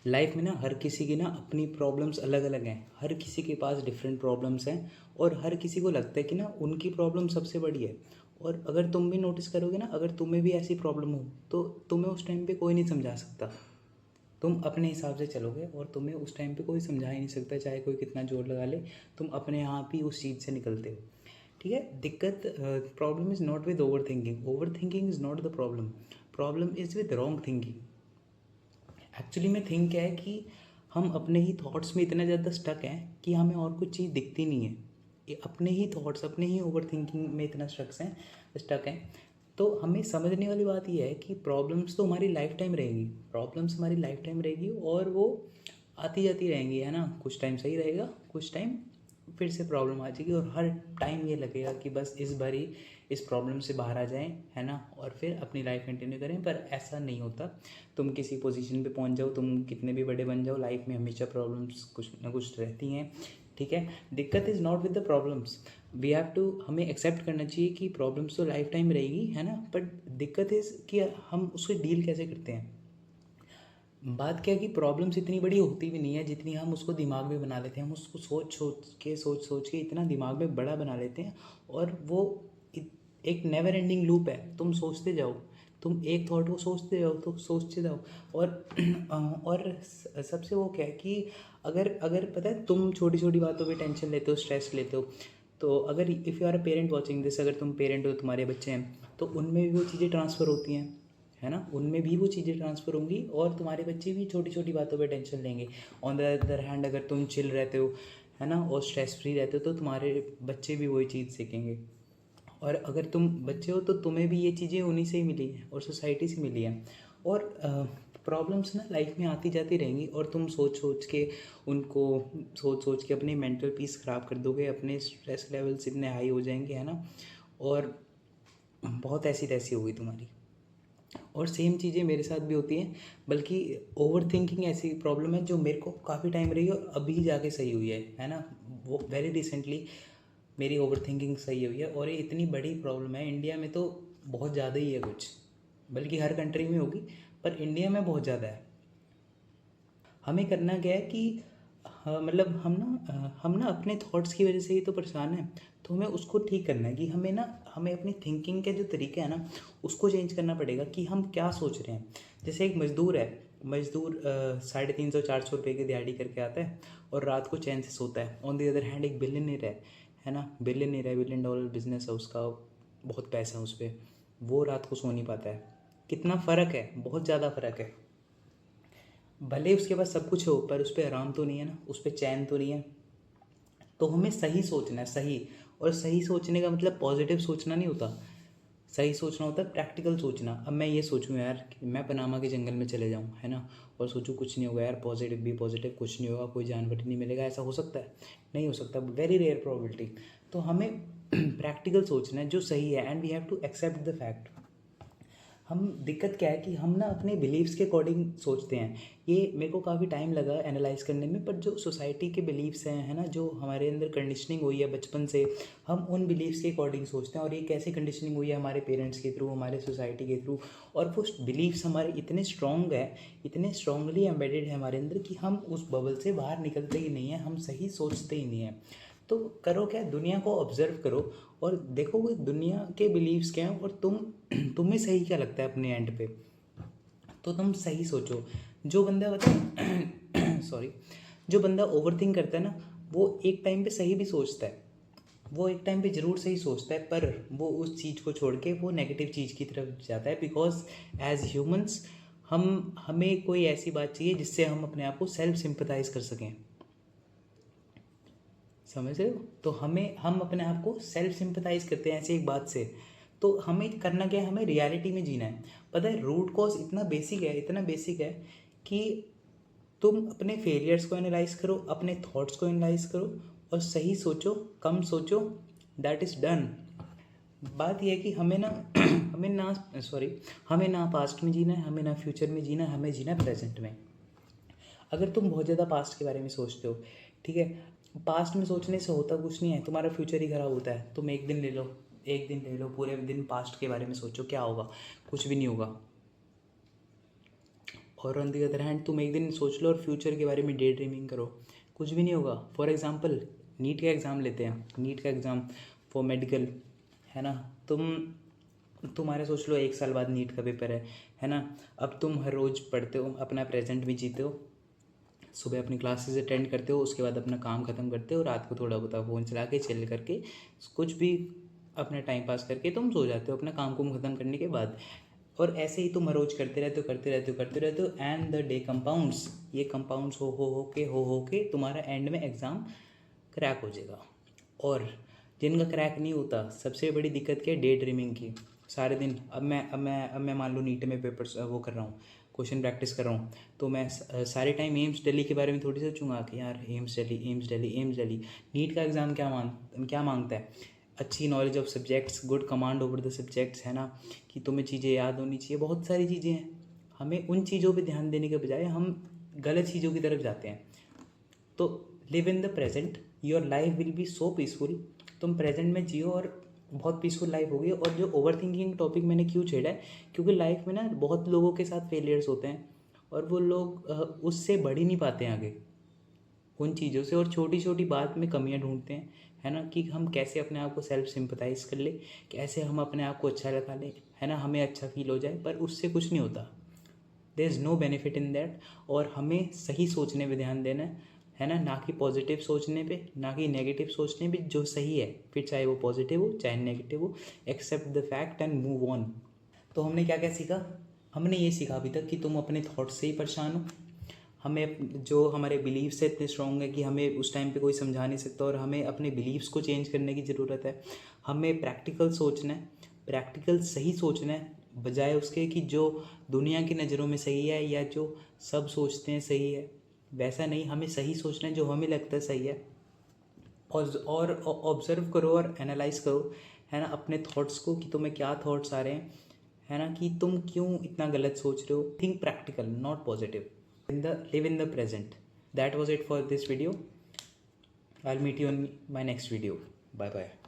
Life में ना हर किसी की ना अपनी प्रॉब्लम्स अलग अलग हैं, हर किसी के पास डिफरेंट प्रॉब्लम्स हैं और हर किसी को लगता है कि ना उनकी प्रॉब्लम सबसे बड़ी है। और अगर तुम भी नोटिस करोगे ना, अगर तुम्हें भी ऐसी प्रॉब्लम हो तो तुम्हें उस टाइम पे कोई नहीं समझा सकता। तुम अपने हिसाब से चलोगे और तुम्हें उस टाइम पे कोई समझा ही नहीं सकता, चाहे कोई कितना जोर लगा ले। तुम अपने आप ही उस चीज़ से निकलते हो। ठीक है, दिक्कत problem is not with over thinking is not the problem. Problem is with wrong thinking. Actually में थिंक क्या है कि हम अपने ही थॉट्स में इतना ज़्यादा स्टक हैं कि हमें और कुछ चीज़ दिखती नहीं है। ये अपने ही थॉट्स, अपने ही ओवर थिंकिंग में इतना स्टक हैं। तो हमें समझने वाली बात यह है कि प्रॉब्लम्स तो हमारी लाइफ टाइम रहेंगी, और वो आती जाती रहेंगी, है ना। कुछ टाइम सही रहेगा, कुछ टाइम फिर से प्रॉब्लम आ जाएगी, और हर टाइम ये लगेगा कि बस इस बार ही इस प्रॉब्लम से बाहर आ जाएं, है ना, और फिर अपनी लाइफ कंटिन्यू करें। पर ऐसा नहीं होता। तुम किसी पोजीशन पे पहुंच जाओ, तुम कितने भी बड़े बन जाओ, लाइफ में हमेशा प्रॉब्लम्स कुछ ना कुछ रहती हैं। ठीक है, दिक्कत is not with the problems. We have to, हमें एक्सेप्ट करना चाहिए कि प्रॉब्लम्स तो लाइफ टाइम रहेगी, है ना, बट दिक्कत इज़ कि हम उससे डील कैसे करते हैं। बात क्या है कि प्रॉब्लम्स इतनी बड़ी होती भी नहीं है जितनी हम उसको दिमाग में बना लेते हैं। हम उसको सोच के इतना दिमाग में बड़ा बना लेते हैं, और वो एक नेवर एंडिंग लूप है। तुम सोचते जाओ, तुम एक थॉट को सोचते जाओ तो सोचते जाओ। और सबसे वो क्या है कि अगर अगर पता है, तुम छोटी छोटी बातों पे टेंशन लेते हो, स्ट्रेस लेते हो। तो अगर if you are a parent watching this, अगर तुम पेरेंट हो, तुम्हारे बच्चे हैं, तो उनमें भी वो चीज़ें ट्रांसफ़र होती हैं, है ना, उनमें भी वो चीज़ें ट्रांसफ़र होंगी, और तुम्हारे बच्चे भी छोटी छोटी बातों पे टेंशन लेंगे। ऑन द अदर हैंड, अगर तुम चिल रहते हो, है ना, और स्ट्रेस फ्री रहते हो, तो तुम्हारे बच्चे भी वही चीज़ सीखेंगे। और अगर तुम बच्चे हो तो तुम्हें भी ये चीज़ें उन्हीं से ही मिली हैं और सोसाइटी से मिली हैं। और प्रॉब्लम्स ना लाइफ में आती जाती रहेंगी, और तुम सोच सोच के अपनी मेंटल पीस ख़राब कर दोगे, अपने स्ट्रेस लेवल्स इतने हाई हो जाएंगे, है ना, और बहुत ऐसी तैसी होगी तुम्हारी। और सेम चीज़ें मेरे साथ भी होती हैं, बल्कि ओवर थिंकिंग ऐसी प्रॉब्लम है जो मेरे को काफ़ी टाइम रही है और अभी जाके सही हुई है ना। वो वेरी रिसेंटली मेरी ओवर थिंकिंग सही हुई है, और ये इतनी बड़ी प्रॉब्लम है। इंडिया में तो बहुत ज़्यादा ही है कुछ, बल्कि हर कंट्री में होगी, पर इंडिया में बहुत ज़्यादा है। हमें करना क्या है कि हाँ, मतलब हम ना अपने थॉट्स की वजह से ही तो परेशान हैं। तो हमें उसको ठीक करना है कि हमें अपनी थिंकिंग के जो तरीके हैं ना, उसको चेंज करना पड़ेगा कि हम क्या सोच रहे हैं। जैसे एक मज़दूर है, मज़दूर 350-400 रुपये की दिहाड़ी करके आता है और रात को चैन से सोता है। ऑन द अदर हैंड एक बिलियनियर है ना, बिलियन डॉलर बिजनेस है उसका, बहुत पैसा है उस पर, वो रात को सो नहीं पाता है। कितना फ़र्क है, बहुत ज़्यादा फ़र्क है। भले उसके पास सब कुछ हो, पर उस पर आराम तो नहीं है ना, उस पर चैन तो नहीं है। तो हमें सही सोचना है, सही। और सही सोचने का मतलब पॉजिटिव सोचना नहीं होता। सही सोचना होता है प्रैक्टिकल सोचना। अब मैं ये सोचूं यार कि मैं पनामा के जंगल में चले जाऊं, है ना, और सोचूं कुछ नहीं होगा यार, पॉजिटिव कुछ नहीं होगा, कोई जानवर नहीं मिलेगा, ऐसा हो सकता है? नहीं हो सकता, वेरी रेयर प्रोबेबिलिटी। तो हमें प्रैक्टिकल सोचना है जो सही है, and we have to accept the fact. हम दिक्कत क्या है कि हम ना अपने बिलीव्स के अकॉर्डिंग सोचते हैं। ये मेरे को काफ़ी टाइम लगा एनालाइज करने में, पर जो सोसाइटी के बिलीव्स हैं, है ना, जो हमारे अंदर कंडीशनिंग हुई है बचपन से, हम उन बिलीव्स के अकॉर्डिंग सोचते हैं। और ये कैसे कंडीशनिंग हुई है? हमारे पेरेंट्स के थ्रू, हमारे सोसाइटी के थ्रू। और वो बिलीव्स हमारे इतने स्ट्रॉन्ग है, इतने स्ट्रांगली एम्बेडेड है हमारे अंदर कि हम उस बबल से बाहर निकलते ही नहीं हैं, हम सही सोचते ही नहीं हैं। तो करो क्या, दुनिया को ऑब्जर्व करो और देखो कि दुनिया के बिलीव्स क्या हैं, और तुम्हें सही क्या लगता है अपने एंड पे, तो तुम सही सोचो। जो बंदा बता सॉरी, जो बंदा ओवर थिंक करता है ना, वो एक टाइम पे सही भी सोचता है, वो एक टाइम पे ज़रूर सही सोचता है, पर वो उस चीज़ को छोड़ के वो नेगेटिव चीज़ की तरफ जाता है। बिकॉज एज ह्यूमंस हमें कोई ऐसी बात चाहिए जिससे हम अपने आप को सेल्फ सिंपथाइज कर सकें। समझ रहे हो? तो हम अपने आप को सेल्फ सिंपथाइज करते हैं ऐसी एक बात से। तो हमें करना क्या है, हमें रियलिटी में जीना है। पता है, रूट कॉज इतना बेसिक है कि तुम अपने फेलियर्स को एनालाइज करो, अपने थॉट्स को एनालाइज करो, और सही सोचो, कम सोचो, दैट इज़ डन। बात यह है कि हमें ना पास्ट में जीना है, हमें ना फ्यूचर में जीना है, हमें जीना है प्रेजेंट में। अगर तुम बहुत ज़्यादा पास्ट के बारे में सोचते हो, ठीक है, पास्ट में सोचने से होता कुछ नहीं है, तुम्हारा फ्यूचर ही ख़राब होता है। तुम एक दिन ले लो, पूरे दिन पास्ट के बारे में सोचो, क्या होगा? कुछ भी नहीं होगा। और ऑन दी अदर हैंड तुम एक दिन सोच लो और फ्यूचर के बारे में डे ड्रीमिंग करो, कुछ भी नहीं होगा। फॉर एग्जांपल नीट का एग्ज़ाम लेते हैं, नीट का एग्ज़ाम फॉर मेडिकल, है ना। तुम्हारे सोच लो 1 साल बाद नीट का पेपर है ना। अब तुम हर रोज़ पढ़ते हो, अपना प्रेजेंट भी जीते हो, सुबह अपनी क्लासेस अटेंड करते हो, उसके बाद अपना काम ख़त्म करते हो, रात को थोड़ा बहुत फ़ोन चला के चिल करके कुछ भी अपना टाइम पास करके तुम सो जाते हो अपना काम कुम ख़त्म करने के बाद। और ऐसे ही तुम हर रोज़ करते रहते हो एंड द डे कंपाउंड्स, ये कंपाउंड्स हो के तुम्हारा एंड में एग्ज़ाम क्रैक हो जाएगा। और जिनका क्रैक नहीं होता, सबसे बड़ी दिक्कत क्या है, डे ड्रीमिंग की। सारे दिन अब मैं मान लो नीट में पेपर्स वो कर रहा हूँ, क्वेश्चन प्रैक्टिस कर रहा हूँ, तो मैं सारे टाइम एम्स दिल्ली के बारे में थोड़ी सोचूंगा कि यार एम्स दिल्ली। नीट का एग्ज़ाम क्या मांगता है, अच्छी knowledge of subjects, good command over the subjects, है ना, कि तुम्हें चीज़ें याद होनी चाहिए, बहुत सारी चीज़ें हैं। हमें उन चीज़ों पे ध्यान देने के बजाय हम गलत चीज़ों की तरफ जाते हैं। तो live in the present, your life will be so peaceful. तुम प्रेजेंट में जियो और बहुत पीसफुल लाइफ होगी। और जो ओवर थिंकिंग टॉपिक मैंने क्यों छेड़ा है, क्योंकि लाइफ में ना बहुत लोगों के साथ फेलियर्स होते हैं और वो लोग उससे बढ़ ही नहीं पाते हैं आगे उन चीज़ों से, और छोटी छोटी बात में कमियां ढूंढते हैं, है ना, कि हम कैसे अपने आप को सेल्फ सिंपथाइज कर ले, कैसे हम अपने आप को अच्छा लगा ले, है ना, हमें अच्छा फील हो जाए, पर उससे कुछ नहीं होता। There is no benefit in that. और हमें सही सोचने पे ध्यान देना है ना, ना कि पॉजिटिव सोचने पे, ना कि नेगेटिव सोचने पे। जो सही है, फिर चाहे वो पॉजिटिव हो चाहे नेगेटिव हो, accept the fact and move on. तो हमने क्या क्या सीखा, हमने ये सीखा अभी तक कि तुम अपने थॉट्स से ही परेशान हो। हमें जो हमारे बिलीव्स है इतने स्ट्रॉन्ग है कि हमें उस टाइम पे कोई समझा नहीं सकता, और हमें अपने बिलीव्स को चेंज करने की ज़रूरत है। हमें प्रैक्टिकल सोचना है, प्रैक्टिकल सही सोचना है, बजाय उसके कि जो दुनिया की नज़रों में सही है या जो सब सोचते हैं सही है, वैसा नहीं। हमें सही सोचना है जो हमें लगता है सही है। और ऑब्जर्व करो और एनालाइज करो, है ना, अपने थॉट्स को, कि तुम्हें क्या थॉट्स आ रहे हैं, है ना, कि तुम क्यों इतना गलत सोच रहे हो। Think practical not positive, live in the present. That was it for this video. I'll meet you in my next video. Bye bye.